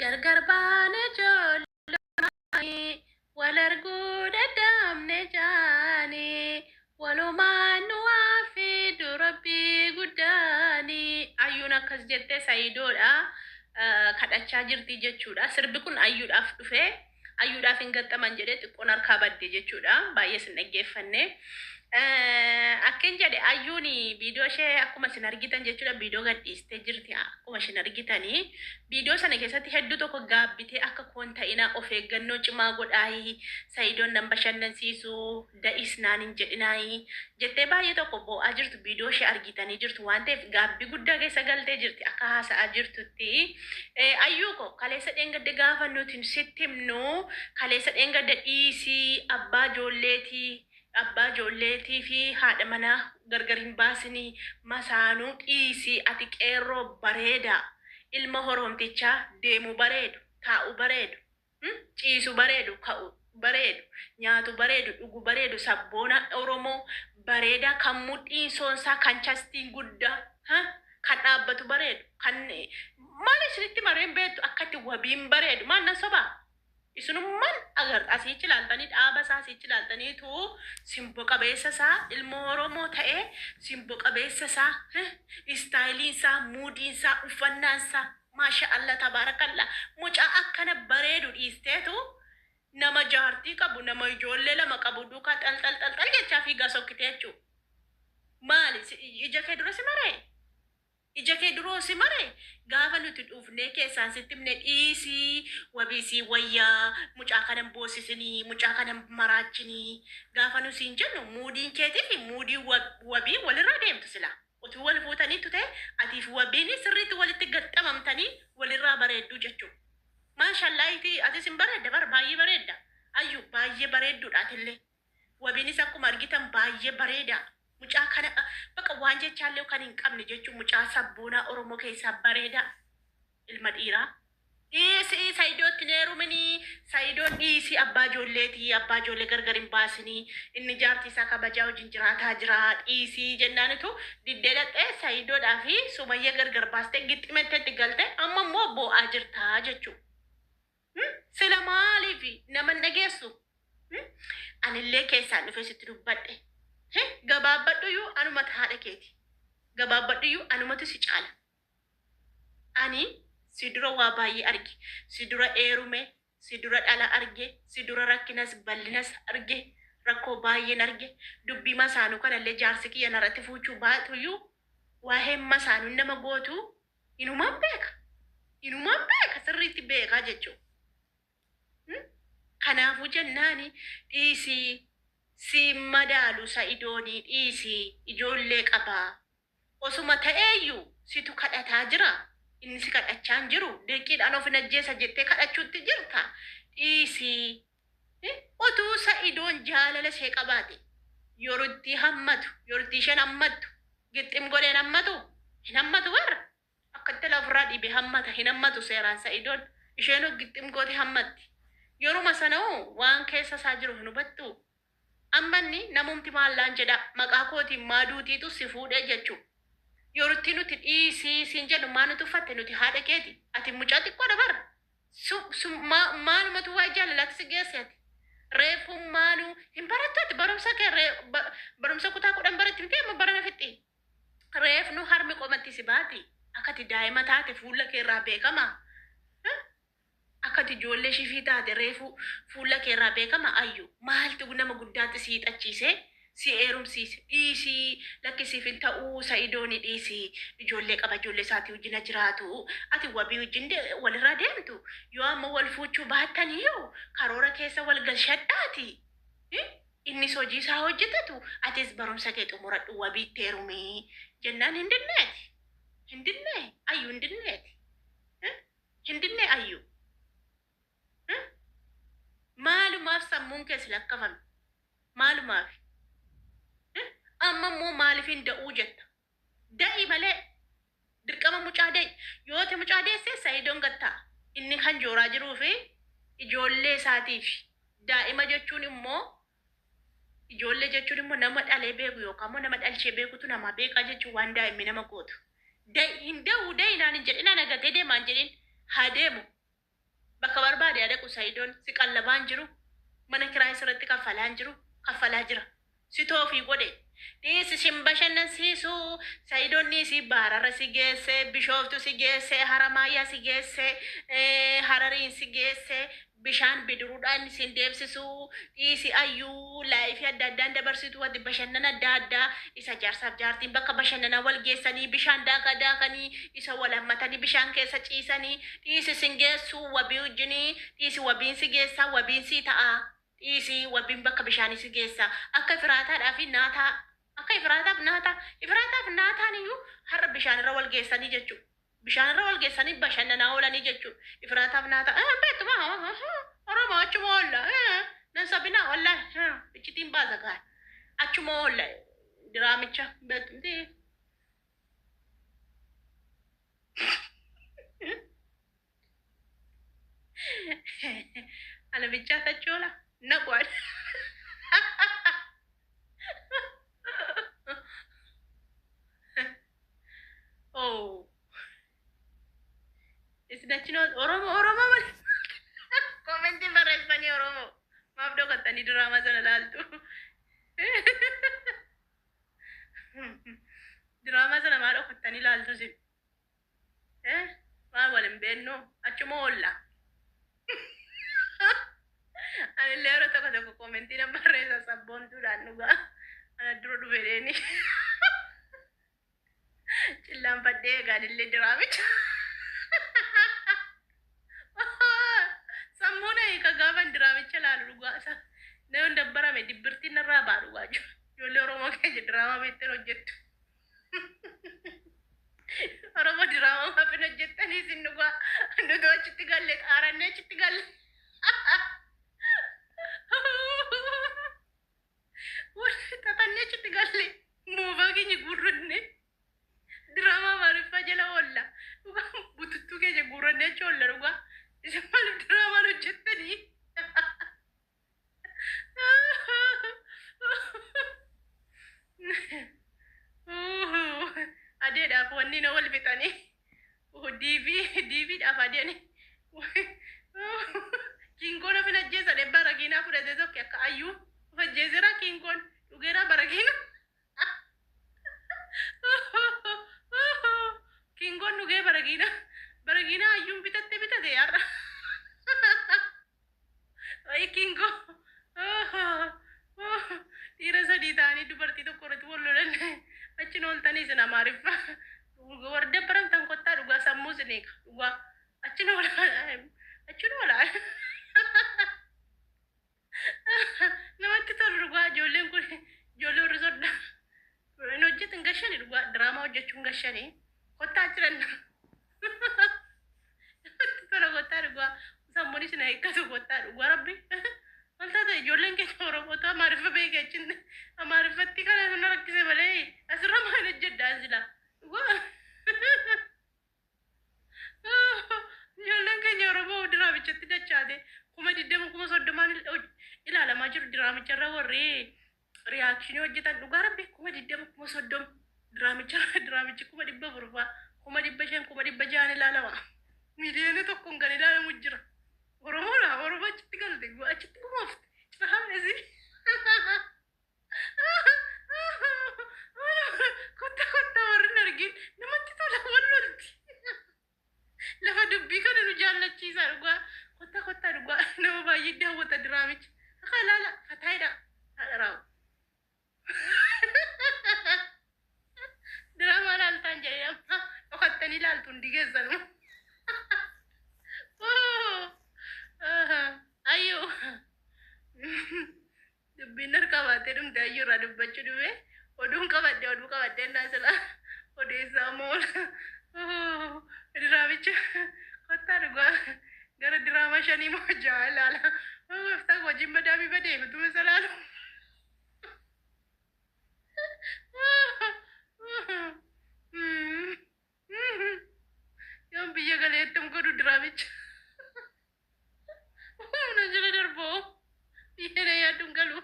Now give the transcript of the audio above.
Gargar baane ijoollee wal arguu dadhabne jaanii walumaan nu waafi durabbii guddaanii. Ayyuun akkas jettee Sayidoodha kadhachaa jirti jechuudha. Sirbi kun ayyuudhaaf dhufee ayyuudhaaf hin gaxxaman jedhee xiqqoon harkaa badde jechuudha. Baay'ee sin dhaggeeffanne. Akkin jedhe ayyuun viidiyoo ishee akkuma isin argitan jechuudha viidiyoo gadhiistee jirti akkuma isin argitanii viidiyoo sana keessatti hedduu tokko gaabbitee akka koon ta'ina of eeggannoo cimaa godhaayi Sayidoon nan bashannansiisu da'is naan hin jedhinaayi jettee baay'ee tokko bo'aa jirtu viidiyoo ishee argitanii jirtu waan ta'eef gaabbii guddaa keessa galtee jirti akka haasa'aa jirtutti ayyuu ko kaleessa dheengadde gaafa nuti sitti himnu kaleessa dheengadde dhiisii abbaa ijoolleetii abbaa ijoolleetii fi haadha manaa gargar hin baasinii masaanuu dhiisii ati qeerroo bareeda ilma horomtichaa deemu bareedu taa'u bareedu ciisu bareedu ka'u bareedu nyaatu bareedu dhugu bareedu sabboona oromoo bareeda kan mudhiin soonsaa kan chastiin guddaa kan dhaabbatu bareedu kan maal isinitti mareen beektu akkatti wabiin bareedu maal nan sobaa isunumman agar asiichi ilaaltanii dhaaba isaa asiichi ilaaltaniitu simbo qabeessa isaa ilmoo oromoo ta'ee simbo qabeessa isaa istaayiliin isaa muudiin isaa uffannaan isaa maasha Allah tabaarakalla mucaa akkana bareedu dhiisteetu nama jaartii qabu nama ijoollee lama qabu duukaa xal jechaa fiigaa sokkitee jechuu maali ija kee dura si maree ija kee duroo si maree gaafa nuti dhufnee keessaan sitti himne dhiisii wabiisii wayyaa mucaa kanan boosisinii mucaa kanan maraachinii gaafa nu siin jennu muudiin keetii fi muudii wabii walirraa deemtu sila utuu wal fuutaniitu ta'e atiif wabiin sirriitti walitti gaxxamamtanii walirraa bareedduu jechuudha. Maashallaayitii atis hin bareedda bar baay'ee bareedda ayyuu baay'ee bareedduudha atillee wabiinis akkuma argitan baay'ee bareeda. Mucaa kana bakka waan jechaallee kan hin qabne jechuun mucaa sabboonaa oromoo keessaa bareeda ilma dhiiraa. Dhiisii Sayidootti neerumini Sayidoon dhiisii abbaa ijoolleetii abbaa ijoollee gargar hin baasinii inni jaartii isaa kabajaa wajjin jiraataa jira dhiisii jennaanitu diddee dhaqxee Sayidoodhaa fi Sumayyaa gargar baastee gixximetteetti galtee amma immoo bo'aa jirtaa jechuudha. Sila maaliif nama hin dhageessu? Anillee keessaan dhufee sitti dubbadhe. Gabaabadhuyyuu anumata haadha keeti. Gabaabadhuyyuu anumatu si caala. Ani si dura waa baay'ee arge. Si dura eerume, si dura dhala arge, si dura rakkinas bal'inas arge, rakkoo baay'een arge. Dubbii masaanuu kanallee jaarsi kiyya narratti fuuchuu baatuyyuu waa'ee masaanuu nama gootu inumaan beeka. Inumaan beeka sirriitti beekaa jechuudha. Kanaafuu jennaani dhiisii si madaalu Sayidoonii dhiisii ijoollee qabaa. Osuma ta'eeyyuu situ kadhataa jira. Inni si kadhachaan jiru dirqiidhaan of hin ajjeesa jettee kadhachuutti jirta. Dhiisii utuu Sayidoon jaalala ishee qabaate yerootti hammatu yerootti isheen hammattu gixxim godheen hammatu hin hammatu warra akkatti lafirraa dhibe hammata hin hammatu seeraan Sayidoon isheen gixxim godhe hammatti. Yeruma sana'uu waan keessa isaa jiru hin hubattu. Ammanni namumti maallaan jedha maqaa kootiin maaduutiitu si fuudhee jechuudha. Yerootti nuti dhiisii siin jedhu maa nuti uffatte nuti haadha keeti. Ati mucaa xiqqoo dabara. Maalumatu waa jaalalaatti si geesseeti. Reefuun maanuu hin barattuutti barumsa kee barumsa kutaa 10 baratti miti amma barana fixxi. Reefnu harmi qomatti si baati. Akkati daa'ima taate fuula kee irraa beekama. Akkati ijoollee shifii taate reefu fuula kee irraa beekama ayyuu maaltu nama guddaatti si hixachiisee si eerumsiise dhiisii lakkisiif hin ta'uu Sayidooni dhiisii ijoollee qaba ijoollee isaatii wajjin jiraatu ati wabii wajjin walirraa deemtu yoo amma wal fuuchuu baattaniyyuu karoora keessa wal galchadhaati. Innis hojii isaa hojjetatu atis barumsa kee xumuradhu wabiitti heerumee jennaan hin dinneeti. Hin dinnee ayyuu hin dinneeti. Hin dinnee ayyuu. Maalumaaf sammuun keessa lakkafame. Maalumaaf. Amma immoo maaliif hin da'uu jetta? Da'i malee dirqama mucaa da'i. Yoo ta'e mucaa deessee Sayidoon gattaa. Inni kan jooraa jiruu fi ijoollee isaatiif daa'ima jechuun immoo ijoollee jechuun immoo nama dhalee beeku yookaan immoo nama dhalchee beekutu nama beekaa jechuun waan daa'imni nama gootu. Hin da'uu da'i naan hin jedhin agatee deemaan jedhin haa deemu. bakka barbaade dhaqu Saayidoon si qallabaan jiru mana kiraa isirratti kaffalaan jiru kaffalaa jira si toofii godhe dhiisi sin bashannansiisu Saayidoonni si baarara si geesse bishooftu si geesse haramaayyaa si geesse harariin si geesse bishaan bidiruudhaan sin deebsisu dhiisi ayyuu laayifii adda addaan dabarsitu wati bashannana adda addaa isa jaarsaaf jaartiin bakka bashannana wal geessanii bishaan daakanii isa wal hammatanii bishaan keessa ciisanii dhiisi sin geessu wabii wajjinii dhiisi wabiin si geessa wabiin si ta'a dhiisi wabiin bakka bishaanii si geessa akka firaataadhaa fi naataa akka ifraataaf naataan iyyuu har'a bishaan irra wal geessanii jechuudha. Bishaan irra wal geessanii bashannanaa oolanii jechuudha. Ifraataaf naataa beekuma Oromoo achuma oolla nan sabinaa oolla iccitiin baasa gaara achuma oolla diraamicha beektumti. Ana bichaa tachoola naqwaadha. Oh, isdachino Oromoo malee commenti barreessanii Oromoo maaf dhokatanii diraamaa sana laaltu. Diraamaa sana maa dhokatanii laaltu sin maal wal hin beeknu achuma oolla. Anillee yeroo tokko tokko commentii nan barreessa sabboontuudhaan dhugaa ana dura dhufeedheeni. Cillaan fadhee eegaanillee diraamicha. Sammuun eega gaafan diraamicha laalu dhugaa isa namni dabbarame dibbirtiin narraa baa dhugaa jiru. Ijoollee Oromoo keenya diraamaa beektan hojjettu. Oromoo diraamaa maafin hojjettanii isin dhugaa nuti achitti galle xaarannee achitti galle. Tapannee achitti galle muufaa keenya gurranne. Drama maaliif jala oolla dhugaa bututtuu keenya guurannee achi oolla dhugaa isa maaliif diraamaan hojjettanii adeedhaaf wanni na wal fixanii diiviidhaaf adeeni kiingoon ofin ajjeessadhe baragiinaa fudhatee tokko akka ayyuu of ajjeesera kiingoon dhugeeraa baragiina. Kingon nuge baragina ayun bitate yarra. Ay kingo. Tira sadi tani dubarti to koratu wollolan. Achin oltani sina marifa. Warde param tan kotta duga sammu sinik. Duga achin ola. Namatti tol duga jolen kun jolen risodda. No hojjetan gashani dhugaa diraamaa hojjechuun gashani kottaa jiran tola kottaa dhugaa sammuun isin eeggatu kottaa dhugaa rabbi wantoota ijoolleen keenya Oromootu amaariffa beekachin amaariffatti kana sana rakkise malee asirra maal hojjedhaa sila dhugaa ijoolleen keenya Oromoo diraamichatti dachaate 20,000 ilaalamaa jiru diraamicharra warri reaction hojjetan dhugaa rabbi 20,000 diraamichi 100 1,500 ilaalama miliyoona tokkoon kan ilaalamu jira Oromoo achitti galte achitti bumoofte ciraamesi kotta warri argin namatti tola wallolti lafa dubbii kana nu jaallachiisa dhugaa kotta dhugaa nama baay'ee daawwata diraamicha akka ilaala fataayidha haadharaawu. Drama laltan jaya okattani laltun digeessanu ayyo dubbiin harkabaatee dhumte ayyurraa dubbachuu dhufe oduu qabadde naasila odeessaa moola diraamicha kottaa dhugaa gara diraama 5 moo 6 ilaala waftaa wajjin madaamii badee bituma isa laalu. Yang biya galetum ko do dramich. Una jala darbo. Biya na ya tunggalu.